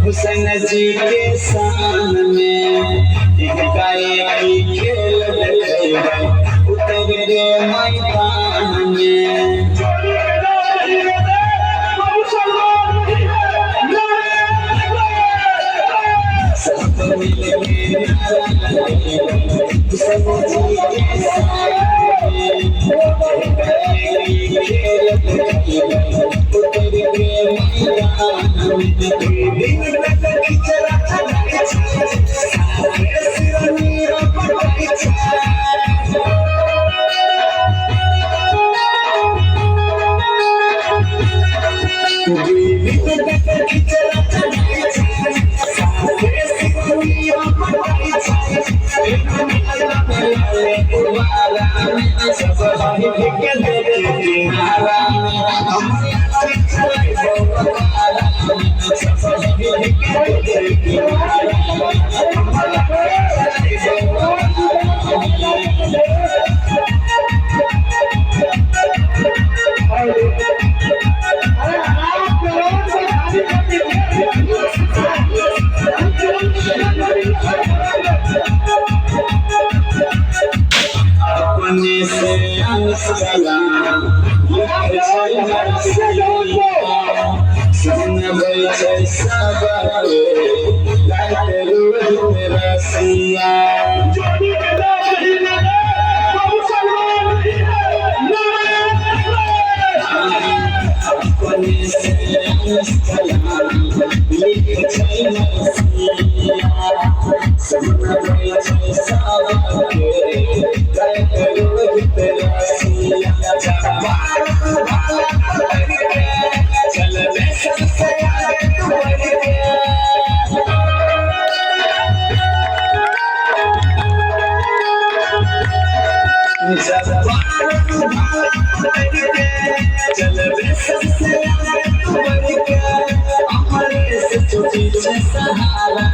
हुसैन जी के शान में एक गाय की खेल उतर के मैदान में सब मिल के हुसैन जी के शान में एक गाय की खेल उतर के मैदान में अपने से सलाम सुन बैठे सब रसिया अपने से सलाम सुन बैठे सब सहारा